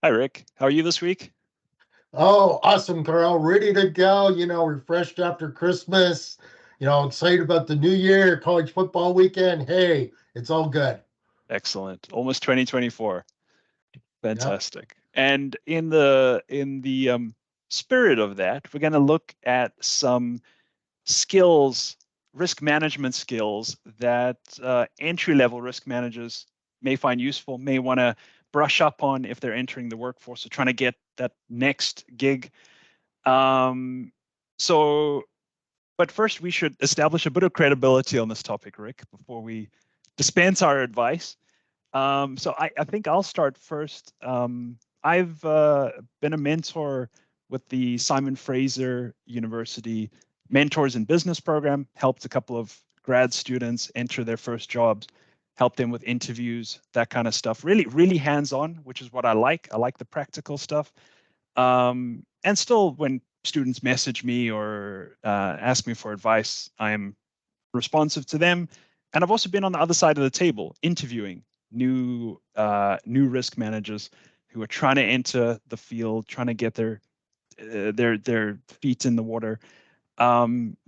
Hi, Rick. How are you this week? Oh, awesome, Carl. Ready to go. Refreshed after Christmas. Excited about the new year, college football weekend. Hey, it's all good. Excellent. Almost 2024. Yep. Fantastic. And in the spirit of that, we're going to look at some skills, risk management skills that entry-level risk managers may find useful, may want to brush up on if they're entering the workforce or trying to get that next gig. Um, so But first, we should establish a bit of credibility on this topic, Rick, before we dispense our advice. So I think I'll start first. I've been a mentor with the Simon Fraser University Mentors in Business program, helped a couple of grad students enter their first jobs, helped them with interviews, that kind of stuff. Really, really hands-on, which is what I like. I like the practical stuff. And still, when students message me or ask me for advice, I'm responsive to them. And I've also been on the other side of the table interviewing new risk managers who are trying to enter the field, trying to get their feet in the water.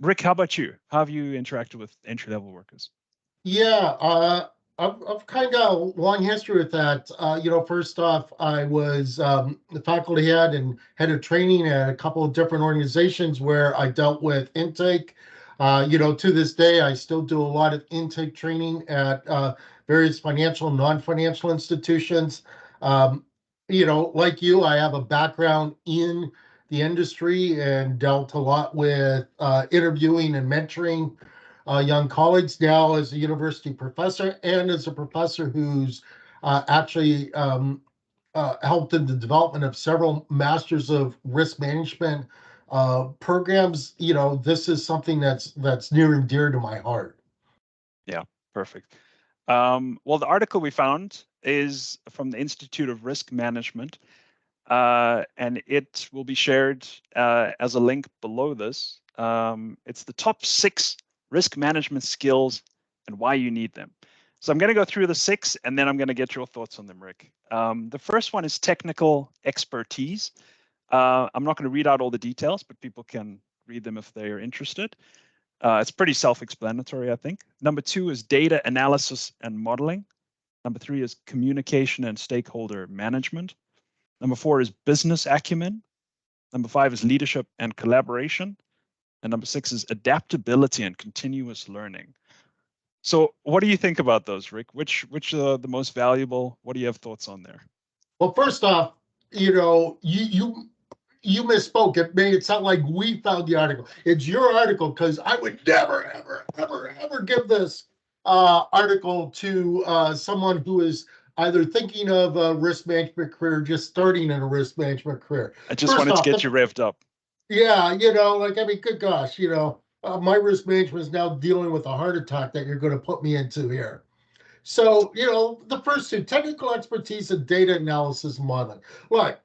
Rick, how about you? How have you interacted with entry level workers? Yeah, I've kind of got a long history with that. First off, I was the faculty head and head of training at a couple of different organizations where I dealt with intake. To this day, I still do a lot of intake training at various financial and non-financial institutions. Um, like you, I have a background in the industry and dealt a lot with interviewing and mentoring young colleagues now as a university professor and as a professor who's actually helped in the development of several masters of risk management programs. This is something that's near and dear to my heart. Yeah, perfect. Well, the article we found is from the Institute of Risk Management, and it will be shared as a link below this. It's the top 6 risk management skills and why you need them. So I'm going to go through the 6, and then I'm going to get your thoughts on them, Rick. The first one is technical expertise. I'm not going to read out all the details, but people can read them if they are interested. It's pretty self-explanatory, I think. Number 2 is data analysis and modeling. Number 3 is communication and stakeholder management. Number 4 is business acumen. Number 5 is leadership and collaboration. And number 6 is adaptability and continuous learning. So what do you think about those, Rick? Which are the most valuable? What do you have thoughts on there? Well, first off, you misspoke. It made it sound like we found the article. It's your article because I would never, ever, ever, ever give this article to someone who is either thinking of a risk management career, or just starting in a risk management career. I just First wanted to off, get you revved up. yeah, I mean, good gosh, my risk management is now dealing with a heart attack that you're going to put me into here. So, the first two, technical expertise and data analysis and modeling. Look,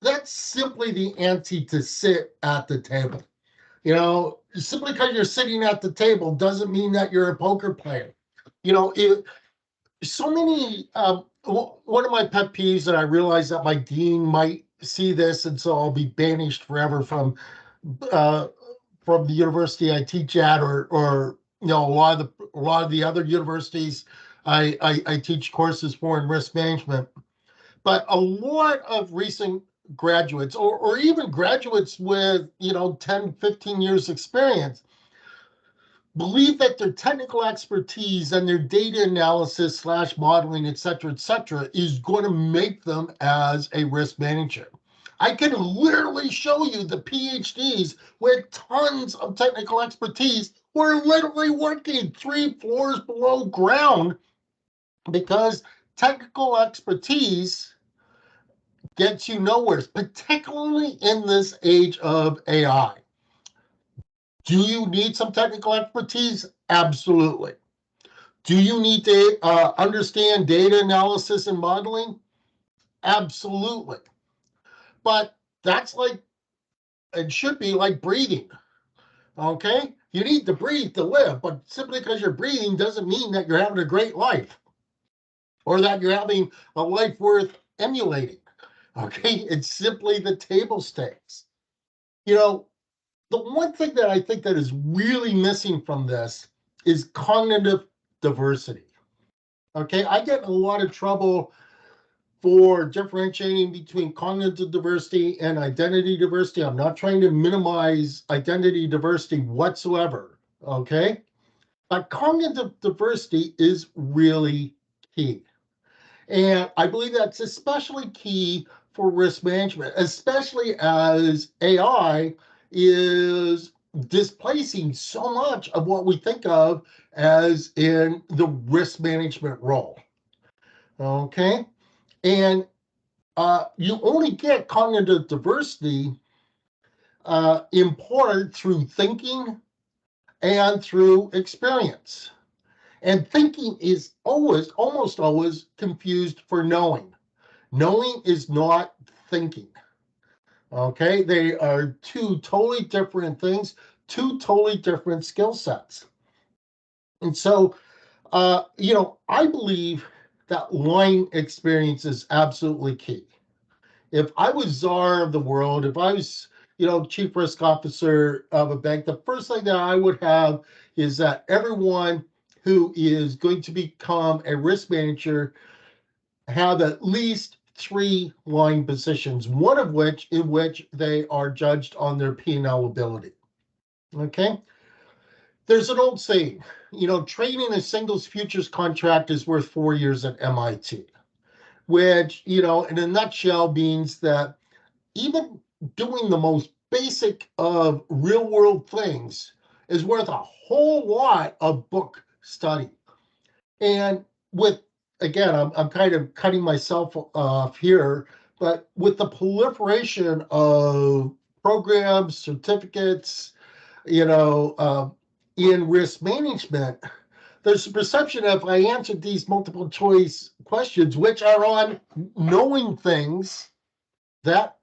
that's simply the ante to sit at the table. Simply because you're sitting at the table doesn't mean that you're a poker player. It, so many, one of my pet peeves that I realize that my dean might see this, and so I'll be banished forever uh, from the university I teach at, or a lot of the other universities I teach courses for in risk management. But a lot of recent graduates, or even graduates with 10, 15 years experience, believe that their technical expertise and their data analysis slash modeling, et cetera, is going to make them as a risk manager. I can literally show you the PhDs with tons of technical expertise who are literally working 3 floors below ground because technical expertise gets you nowhere, particularly in this age of AI. Do you need some technical expertise? Absolutely. Do you need to understand data analysis and modeling? Absolutely. But that's like, it should be like breathing. Okay? You need to breathe to live, but simply because you're breathing doesn't mean that you're having a great life or that you're having a life worth emulating. Okay, it's simply the table stakes. You know, the one thing that I think that is really missing from this is cognitive diversity. Okay, I get in a lot of trouble for differentiating between cognitive diversity and identity diversity. I'm not trying to minimize identity diversity whatsoever. Okay, but cognitive diversity is really key. And I believe that's especially key for risk management, especially as AI is displacing so much of what we think of as in the risk management role. Okay. And you only get cognitive diversity imparted through thinking and through experience. And thinking is always, almost always confused for knowing. Knowing is not thinking. Okay, they are two totally different things, two totally different skill sets. And so, I believe that line experience is absolutely key. If I was czar of the world, if I was, chief risk officer of a bank, the first thing that I would have is that everyone who is going to become a risk manager have at least three line positions, one of which in which they are judged on their P&L ability. Okay. There's an old saying, trading a singles futures contract is worth 4 years at MIT, which, in a nutshell means that even doing the most basic of real world things is worth a whole lot of book study. And with, again, I'm kind of cutting myself off here, but with the proliferation of programs, certificates, in risk management, there's a perception if I answered these multiple choice questions, which are on knowing things, that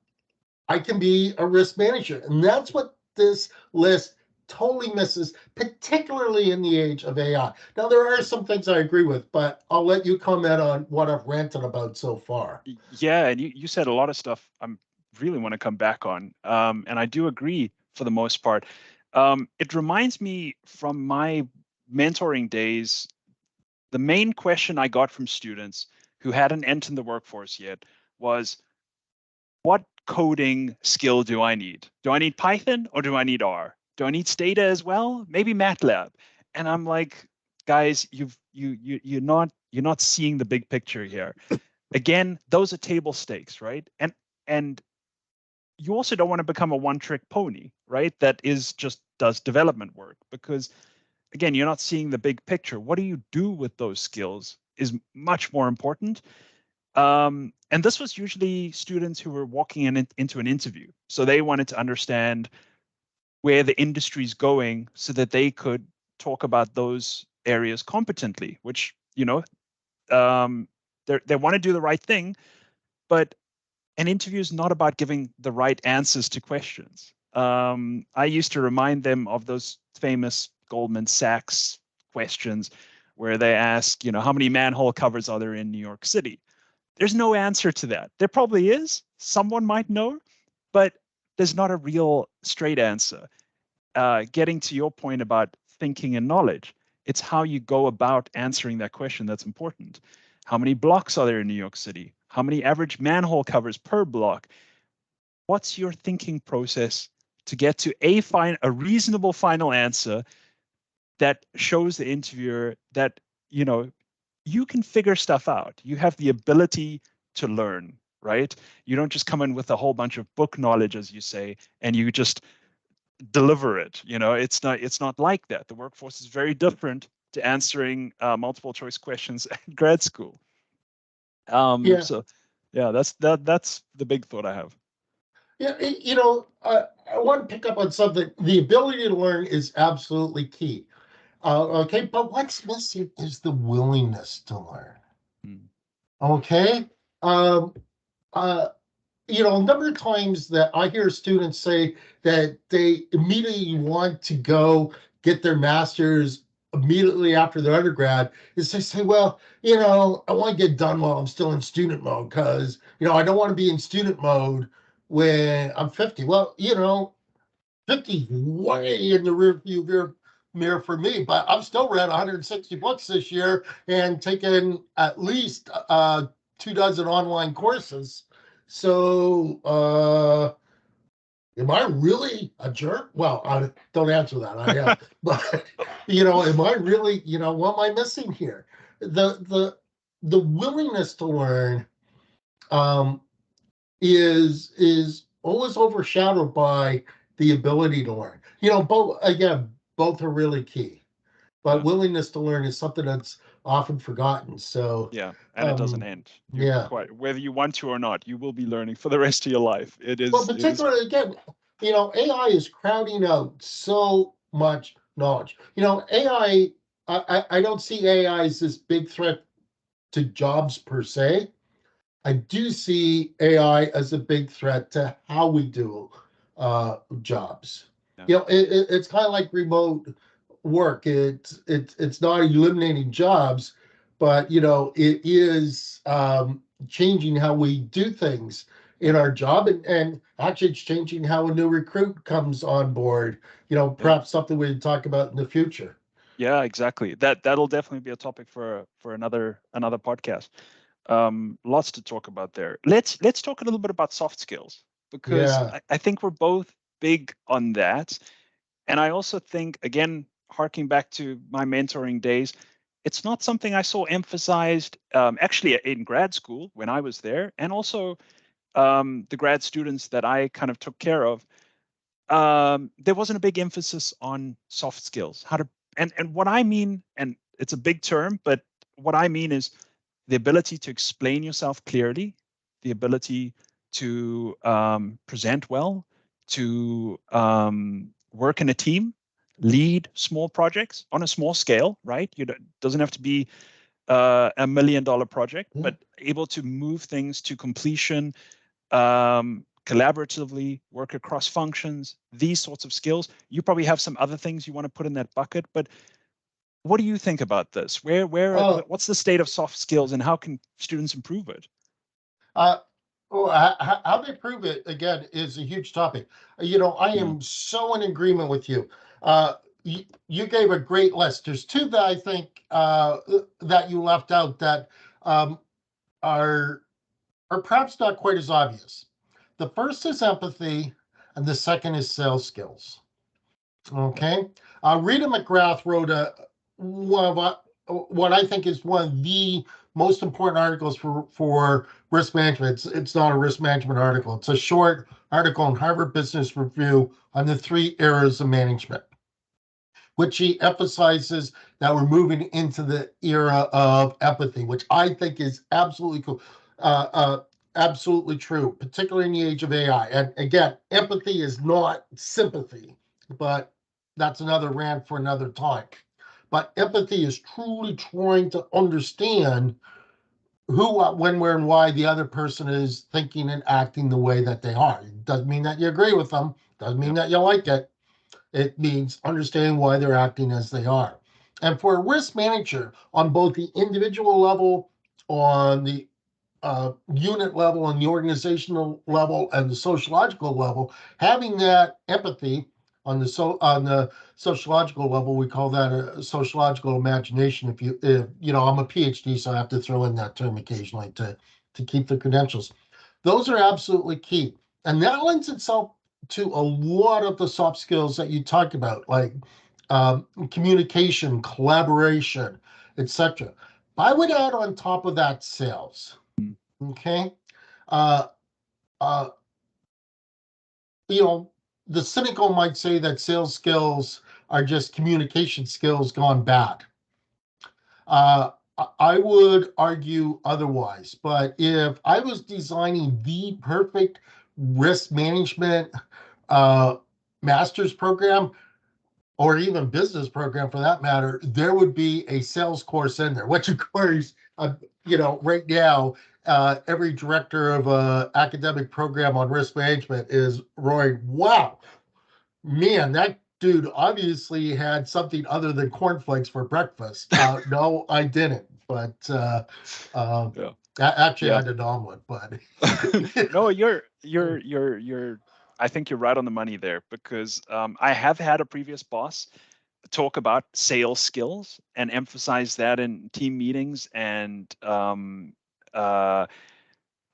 I can be a risk manager. And that's what this list totally misses, particularly in the age of AI. Now, there are some things I agree with, but I'll let you comment on what I've ranted about so far. Yeah, and you said a lot of stuff I'm really want to come back on. And I do agree for the most part. It reminds me from my mentoring days, the main question I got from students who hadn't entered the workforce yet was, what coding skill do I need? Do I need Python or do I need R? Do I need Stata as well? Maybe MATLAB. And I'm like, guys, you're not seeing the big picture here. Again, those are table stakes, right? And you also don't want to become a one-trick pony, right? That is just does development work, because again, you're not seeing the big picture. What do you do with those skills is much more important. And this was usually students who were walking into an interview. So they wanted to understand where the industry's going so that they could talk about those areas competently, which, they want to do the right thing, but an interview is not about giving the right answers to questions. I used to remind them of those famous Goldman Sachs questions where they ask, how many manhole covers are there in New York City? There's no answer to that. There probably is. Someone might know, but there's not a real straight answer. Getting to your point about thinking and knowledge, it's how you go about answering that question that's important. How many blocks are there in New York City? How many average manhole covers per block? What's your thinking process to get to a reasonable final answer that shows the interviewer that, you can figure stuff out. You have the ability to learn, right? You don't just come in with a whole bunch of book knowledge, as you say, and you just deliver it. It's not like that. The workforce is very different to answering multiple choice questions at grad school. Yeah. So yeah, that's the big thought I have. Yeah. I want to pick up on something. The ability to learn is absolutely key. Okay. But what's missing is the willingness to learn. Hmm. Okay. Um, uh, a number of times that I hear students say that they immediately want to go get their master's immediately after their undergrad is they say, well, I want to get done while I'm still in student mode because, I don't want to be in student mode when I'm 50. Well, 50 way in the rear view mirror for me, but I've still read 160 books this year and taken at least 2 dozen online courses. So, am I really a jerk? Well, I don't answer that. I am, but am I really? What am I missing here? The willingness to learn um, is always overshadowed by the ability to learn. Both are really key, but Yeah. willingness to learn is something that's often forgotten. So, Yeah, and it doesn't um, end. You yeah. quite whether you want to or not, you will be learning for the rest of your life. Well, It is particularly again, AI is crowding out so much knowledge. AI, I don't see AI as this big threat to jobs per se. I do see AI as a big threat to how we do jobs. yeah, It's kind of like remote work. It's not eliminating jobs, but it is changing how we do things yeah, in our job, and actually it's changing how a new recruit comes on board. yeah. Perhaps something we talk about in the future. Yeah, exactly. That'll definitely be a topic for another podcast. Lots to talk about there. Let's talk a little bit about soft skills because Yeah. I think we're both big on that. And I also think, again, harking back to my mentoring days, it's not something I saw emphasized actually in grad school when I was there, and also the grad students that I kind of took care of. There wasn't a big emphasis on soft skills, how to, and what I mean, and it's a big term, but what I mean is the ability to explain yourself clearly, the ability to present well, to work in a team, lead small projects on a small scale, right? Doesn't have to be $1 million project, Yeah. but able to move things to completion, collaboratively, work across functions, these sorts of skills. You probably have some other things you want to put in that bucket, but what do you think about this? Oh, What's the state of soft skills and how can students improve it? uh, well, how they prove it again is a huge topic. I Yeah, am so in agreement with you. Uh, you gave a great list. There's two that I think that you left out that um, are perhaps not quite as obvious. The first is empathy, and the second is sales skills. Okay. Rita McGrath wrote one of what I think is one of the most important articles for risk management. It's not a risk management article. It's a short article in Harvard Business Review on the 3 eras of management, which she emphasizes that we're moving into the era of empathy, which I think is absolutely cool. Uh, uh, Absolutely true, particularly in the age of AI. And again, empathy is not sympathy, but that's another rant for another time. But empathy is truly trying to understand who, what, when, where, and why the other person is thinking and acting the way that they are. It doesn't mean that you agree with them, doesn't mean yeah, that you like it. It means understanding why they're acting as they are. And for a risk manager on both the individual level, on the unit level, and the organizational level, and the sociological level, having that empathy on the sociological level, we call that a sociological imagination. If I'm a PhD, so I have to throw in that term occasionally to keep the credentials. Those are absolutely key, and that lends itself to a lot of the soft skills that you talked about, like communication, collaboration, etc. I would add on top of that sales. mm, Okay. Uh, uh, you know, the cynical might say that sales skills are just communication skills gone bad. Uh, I would argue otherwise. But if I was designing the perfect risk management uh, master's program, or even business program for that matter, there would be a sales course in there, which of course, right now, every director of a academic program on risk management is roaring, wow, man, that dude, obviously you had something other than cornflakes for breakfast. No, I didn't. But um, Yeah. actually, I Yeah. had an omelet. But No, you're I think you're right on the money there because I have had a previous boss talk about sales skills and emphasize that in team meetings and uh,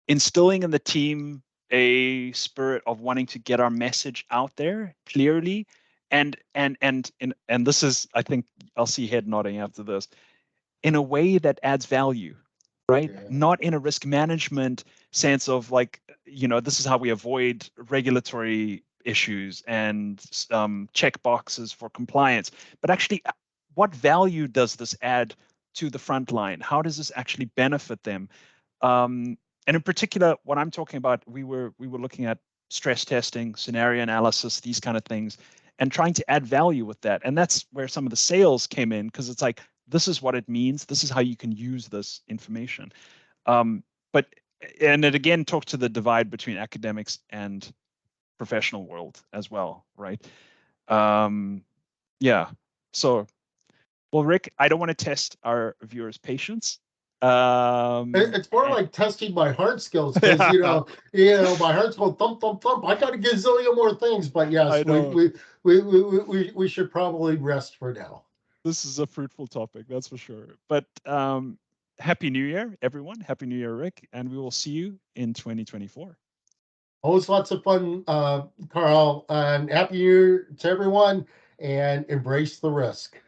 instilling in the team a spirit of wanting to get our message out there clearly and this is I think I'll see head nodding after this in a way that adds value, right? yeah, Not in a risk management sense of like, this is how we avoid regulatory issues and check boxes for compliance, but actually, what value does this add to the front line? How does this actually benefit them? Um, and in particular, what I'm talking about, we were looking at stress testing, scenario analysis, these kind of things, and trying to add value with that. And that's where some of the sales came in because it's like, this is what it means. This is how you can use this information. But and it again talks to the divide between academics and professional world as well, right? Um, yeah. So, well, Rick, I don't want to test our viewers' patience. it's more And, like testing my hard skills because yeah, my heart's going thump thump thump. I got a gazillion more things, but I yes, know we should probably rest for now. this is a fruitful topic, that's for sure. But Happy New Year, everyone. Happy New Year, Rick, and we will see you in 2024. Always lots of fun, Carl, and happy New Year to everyone, and embrace the risk.